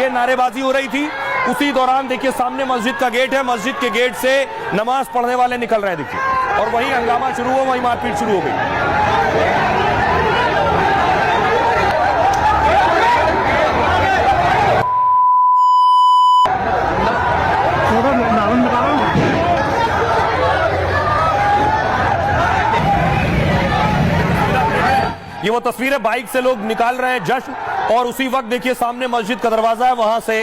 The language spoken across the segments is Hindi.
ये नारेबाजी हो रही थी। उसी दौरान देखिए सामने मस्जिद का गेट है, मस्जिद के गेट से नमाज पढ़ने वाले निकल रहे हैं देखिए, और वहीं हंगामा शुरू हुआ, वहीं मारपीट शुरू हो गई। ये वो तस्वीर है, बाइक से लोग निकाल रहे हैं जश्न, और उसी वक्त देखिए सामने मस्जिद का दरवाजा है, वहां से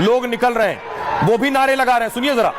लोग निकल रहे हैं, वो भी नारे लगा रहे हैं। सुनिए जरा।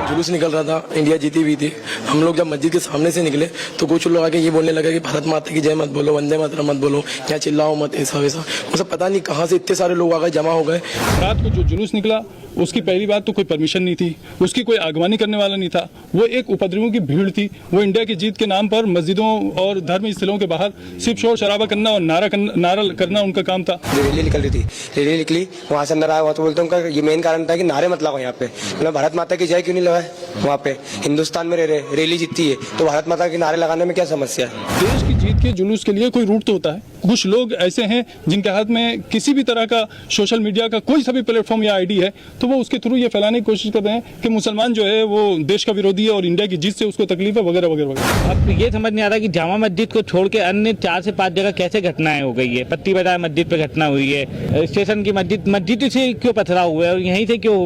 जुलूस निकल रहा था, इंडिया जीती हुई थी। हम लोग जब मस्जिद के सामने से निकले तो कुछ लोग आके ये बोलने लगे कि भारत माता की जय मत बोलो, वंदे मातरम मत बोलो, यहाँ चिल्लाओ मत, ऐसा वैसा। मुझे पता नहीं कहाँ से इतने सारे लोग आ गए, जमा हो गए। रात को जो जुलूस निकला उसकी पहली बात तो कोई परमिशन नहीं थी, उसकी कोई आगवानी करने वाला नहीं था, वो एक उपद्रवियों की भीड़ थी। वो इंडिया की जीत के नाम पर मस्जिदों और धर्म स्थलों के बाहर सिर्फ शोर शराबा करना और नारा करना उनका काम था। रैली निकल रही थी, रैली निकली, वहाँ से अंदर आया, वहाँ तो बोलते उनका ये मेन कारण था कि नारे मत लगाओ यहाँ पे। मतलब भारत माता की जय क्यों नहीं लगाए? वहाँ पे हिंदुस्तान में रह रहे, रैली जीतती है तो भारत माता के नारे लगाने में क्या समस्या है? देश की जीत के जुलूस के लिए कोई रूट तो होता है। कुछ लोग ऐसे हैं जिनके हाथ में किसी भी तरह का सोशल मीडिया का कोई सा भी प्लेटफॉर्म या आईडी है, तो वो उसके थ्रू ये फैलाने की कोशिश कर रहे हैं कि मुसलमान जो है वो देश का विरोधी है और इंडिया की जीत से उसको तकलीफ है, वगैरह वगैरह वगैरह। अब ये समझ नहीं आ रहा कि जामा मस्जिद को छोड़ के अन्य 4 से 5 जगह कैसे घटनाएं हो गई है। पत्ती बाजार मस्जिद पे घटना हुई है, स्टेशन की मस्जिद से क्यों पथराव हुआ है और यहीं से क्यों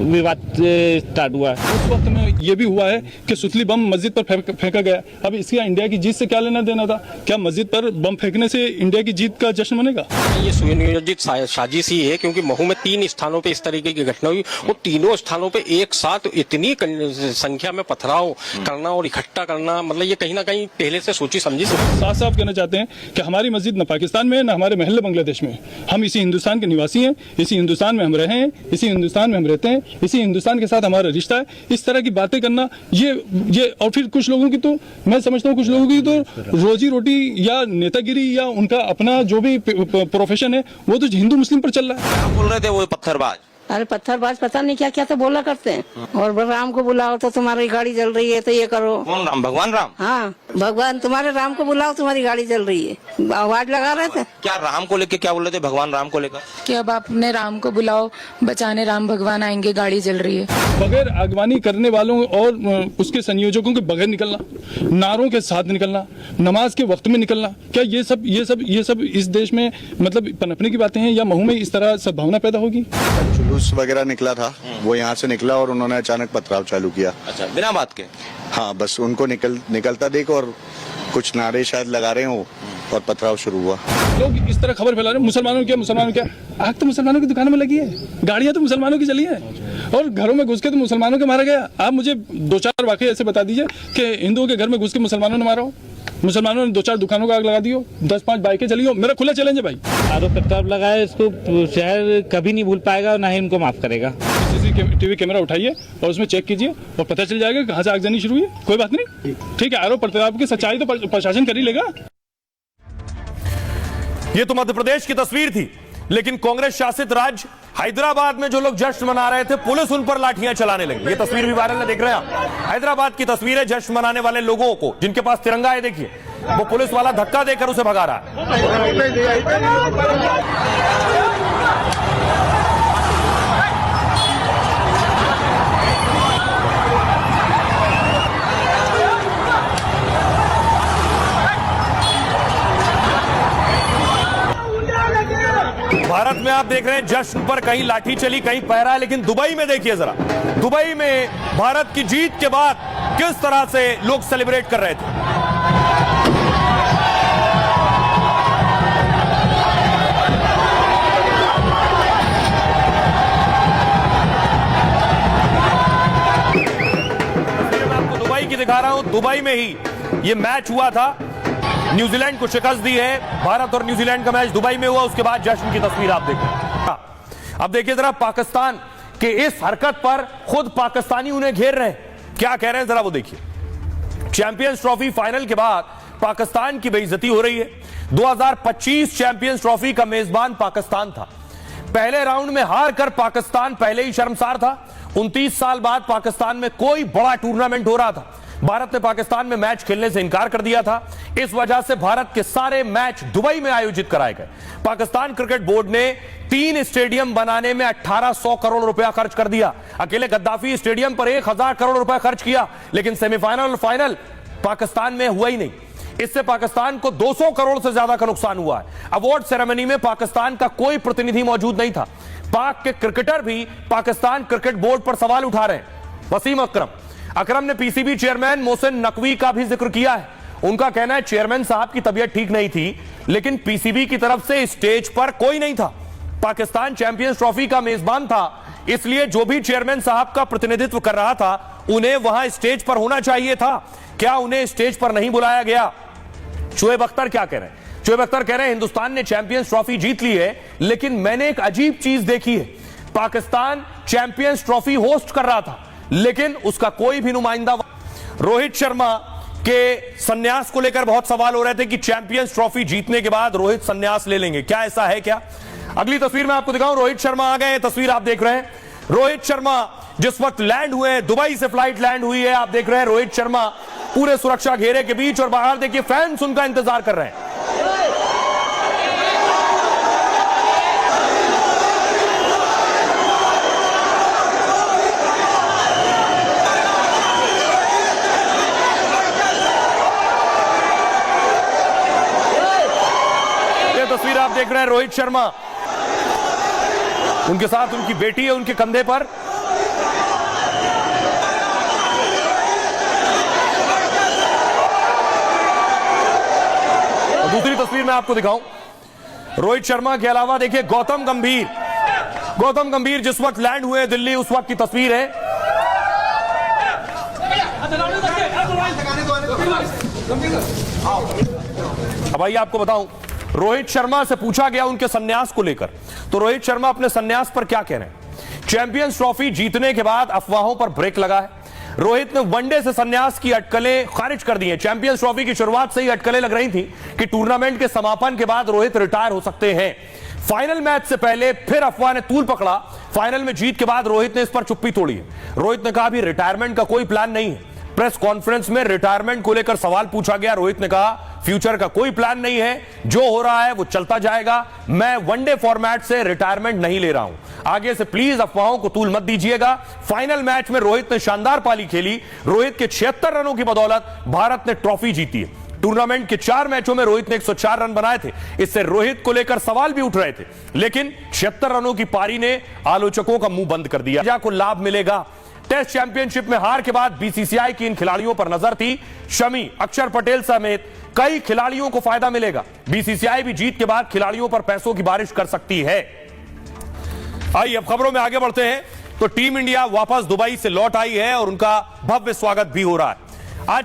विवाद स्टार्ट हुआ है। उस वक्त में ये भी हुआ है कि सुतली बम मस्जिद पर फेंका गया। अब इसका इंडिया की जीत से क्या लेना देना था? क्या मस्जिद पर बम फेंकने से इंडिया की जीत का जश्न मनेगा? ये सुनियोजित साजिश ही है, क्योंकि महू में 3 स्थानों पे इस तरीके की घटना हुई, वो तीनों स्थानों पे एक साथ इतनी संख्या में पथराव करना और इकट्ठा करना, मतलब ये कहीं ना कहीं पहले से सोची समझी। साफ साफ कहना चाहते हैं कि हमारी मस्जिद न पाकिस्तान में है, न हमारे महल बांग्लादेश में। हम इसी हिंदुस्तान के निवासी हैं, इसी हिंदुस्तान में हम रहे हैं, इसी हिंदुस्तान में हम रहते हैं, इसी हिंदुस्तान के साथ हमारा रिश्ता है। इस तरह की बातें करना ये और फिर कुछ लोगों की, तो मैं समझता हूँ कुछ लोगों की तो रोजी रोटी या नेतागिरी या उनका अपना जो भी प्रोफेशन है वो तो हिंदू मुस्लिम पर चल रहा है। बोल रहे थे वो पत्थरबाज। अरे पत्थरबाज पता नहीं क्या क्या तो बोला करते हैं। और राम को बुलाओ तो तुम्हारी गाड़ी जल रही है, तो ये करो। कौन राम? भगवान राम? हाँ, भगवान तुम्हारे राम को बुलाओ, तुम्हारी गाड़ी जल रही है। आवाज लगा रहे थे। क्या राम को लेके क्या बोल रहे थे? भगवान राम को लेकर कि अब आप अपने राम को बुलाओ, बचाने राम भगवान आएंगे, गाड़ी जल रही है। बगैर आगवानी करने वालों और उसके संयोजकों के बगैर निकलना, नारों के साथ निकलना, नमाज के वक्त में निकलना, क्या ये सब इस देश में मतलब पनपने की बातें हैं या महू में इस तरह सद्भावना पैदा होगी? जुलूस वगैरह निकला था, वो यहाँ से निकला और उन्होंने अचानक पथराव चालू किया। अच्छा, बिना बात के? हाँ, बस उनको निकलता देख और कुछ नारे शायद लगा रहे हो और पथराव शुरू हुआ। लोग इस तरह खबर फैला रहे हैं, मुसलमानों क्या आग तो मुसलमानों की दुकानों में लगी है, गाड़ियां तो मुसलमानों की चली है, और घरों में घुस के तो मुसलमानों के मारा गया। आप मुझे 2-4 वाकई ऐसे बता दीजिए कि हिंदुओं के घर में घुस के मुसलमानों ने मारा हो, मुसलमानों ने 2-4 दुकानों का आग लगा दी हो, 10-5 बाइकें चली हो। मेरा खुला चैलेंज है भाई। आरोप प्रत्यारोप लगाया, इसको शहर कभी नहीं भूल पाएगा और ना ही इनको माफ करेगा। CCTV कैमरा उठाइए और उसमें चेक कीजिए और पता चल जाएगा कहाँ से आगजनी शुरू हुई। कोई बात नहीं, ठीक है, आरोप प्रत्यारोप की सच्चाई तो प्रशासन कर ही लेगा। ये तो मध्य प्रदेश की तस्वीर थी, लेकिन कांग्रेस शासित राज्य हैदराबाद में जो लोग जश्न मना रहे थे, पुलिस उन पर लाठियां चलाने लगी। ये तस्वीर भी वायरल है, देख रहे हैं आप। हैदराबाद की तस्वीर है, जश्न मनाने वाले लोगों को जिनके पास तिरंगा है, देखिए वो पुलिस वाला धक्का देकर उसे भगा रहा है। भारत में आप देख रहे हैं जश्न पर कहीं लाठी चली, कहीं पहरा है, लेकिन दुबई में देखिए जरा, दुबई में भारत की जीत के बाद किस तरह से लोग सेलिब्रेट कर रहे थे। मैं आपको दुबई की दिखा रहा हूं, दुबई में ही ये मैच हुआ था, न्यूजीलैंड को शिकस्त दी है। भारत और न्यूजीलैंड का मैच दुबई में हुआ, उसके बाद जश्न की तस्वीर आप देखें। अब देखिए जरा पाकिस्तान के इस हरकत पर खुद पाकिस्तानी उन्हें घेर रहे हैं, क्या कह रहे हैं जरा वो देखिए। चैंपियंस ट्रॉफी फाइनल के बाद पाकिस्तान की बेइज्जती हो रही है। 2025 चैंपियंस ट्रॉफी का मेजबान पाकिस्तान था। पहले राउंड में हार कर पाकिस्तान पहले ही शर्मसार था, 29 साल बाद पाकिस्तान में कोई बड़ा टूर्नामेंट हो रहा था, भारत ने पाकिस्तान में मैच खेलने से इनकार कर दिया था। इस वजह से भारत के सारे मैच दुबई में आयोजित कराए गए। पाकिस्तान क्रिकेट बोर्ड ने 3 स्टेडियम बनाने में 1800 करोड़ रुपया खर्च कर दिया। अकेले गद्दाफी स्टेडियम पर 1000 करोड़ रुपया खर्च किया, लेकिन सेमीफाइनल और फाइनल पाकिस्तान में हुआ ही नहीं। इससे पाकिस्तान को 200 करोड़ से ज्यादा का नुकसान हुआ है। अवार्ड सेरेमनी में पाकिस्तान का कोई प्रतिनिधि मौजूद नहीं था। पाक के क्रिकेटर भी पाकिस्तान क्रिकेट बोर्ड पर सवाल उठा रहे हैं। वसीम अकरम ने पीसीबी चेयरमैन मोहसिन नकवी का भी जिक्र किया है। उनका कहना है चेयरमैन साहब की तबीयत ठीक नहीं थी, लेकिन पीसीबी की तरफ से स्टेज पर कोई नहीं था। पाकिस्तान चैंपियंस ट्रॉफी का मेजबान था, इसलिए जो भी चेयरमैन साहब का प्रतिनिधित्व कर रहा था उन्हें वहां स्टेज पर होना चाहिए था। क्या उन्हें स्टेज पर नहीं बुलाया गया? शोएब अख्तर क्या कह रहे हैं? शोएब अख्तर कह रहे हैं हिंदुस्तान ने चैंपियंस ट्रॉफी जीत ली है, लेकिन मैंने एक अजीब चीज देखी है। पाकिस्तान चैंपियंस ट्रॉफी होस्ट कर रहा था, लेकिन उसका कोई भी नुमाइंदा। रोहित शर्मा के संन्यास को लेकर बहुत सवाल हो रहे थे कि चैंपियंस ट्रॉफी जीतने के बाद रोहित संन्यास ले लेंगे, क्या ऐसा है क्या? अगली तस्वीर में आपको दिखाऊं, रोहित शर्मा आ गए। तस्वीर आप देख रहे हैं, रोहित शर्मा जिस वक्त लैंड हुए हैं, दुबई से फ्लाइट लैंड हुई है। आप देख रहे हैं रोहित शर्मा पूरे सुरक्षा घेरे के बीच, और बाहर देखिए फैंस उनका इंतजार कर रहे हैं। ये तस्वीर आप देख रहे हैं रोहित शर्मा, उनके साथ उनकी बेटी है उनके कंधे पर। दूसरी तस्वीर में आपको दिखाऊं, रोहित शर्मा के अलावा देखिए गौतम गंभीर जिस वक्त लैंड हुए दिल्ली, उस वक्त की तस्वीर है। अब आइए आपको बताऊं, रोहित शर्मा से पूछा गया उनके संन्यास को लेकर, तो रोहित शर्मा अपने संन्यास पर क्या कह रहे हैं। चैंपियंस ट्रॉफी जीतने के बाद अफवाहों पर ब्रेक लगा है। रोहित ने वनडे से संन्यास की अटकलें खारिज कर दी हैं। चैंपियंस ट्रॉफी की शुरुआत से ही अटकलें लग रही थी कि टूर्नामेंट के समापन के बाद रोहित रिटायर हो सकते हैं। फाइनल मैच से पहले फिर अफवाह ने तूल पकड़ा। फाइनल में जीत के बाद रोहित ने इस पर चुप्पी तोड़ी है। रोहित ने कहा अभी रिटायरमेंट का कोई प्लान नहीं है। प्रेस कॉन्फ्रेंस में रिटायरमेंट को लेकर सवाल पूछा गया, रोहित ने कहा फ्यूचर का कोई प्लान नहीं है, जो हो रहा है वो चलता जाएगा। मैं वनडे फॉर्मेट से रिटायरमेंट नहीं ले रहा हूं। आगे से प्लीज अफवाहों को तूल मत दीजिएगा। फाइनल मैच में रोहित ने शानदार पारी खेली। रोहित के 76 रनों की बदौलत भारत ने ट्रॉफी जीती है। टूर्नामेंट के 4 मैचों में रोहित ने 104 रन बनाए थे। इससे रोहित को लेकर सवाल भी उठ रहे थे, लेकिन 76 रनों की पारी ने आलोचकों का मुंह बंद कर दिया। को लाभ मिलेगा। टेस्ट चैंपियनशिप में हार के बाद बीसीसीआई की इन खिलाड़ियों पर नजर थी। शमी, अक्षर पटेल समेत कई खिलाड़ियों को फायदा मिलेगा। बीसीसीआई भी जीत के बाद खिलाड़ियों पर पैसों की बारिश कर सकती है। आइए अब खबरों में आगे बढ़ते हैं। तो टीम इंडिया वापस दुबई से लौट आई है और उनका भव्य स्वागत भी हो रहा है। आज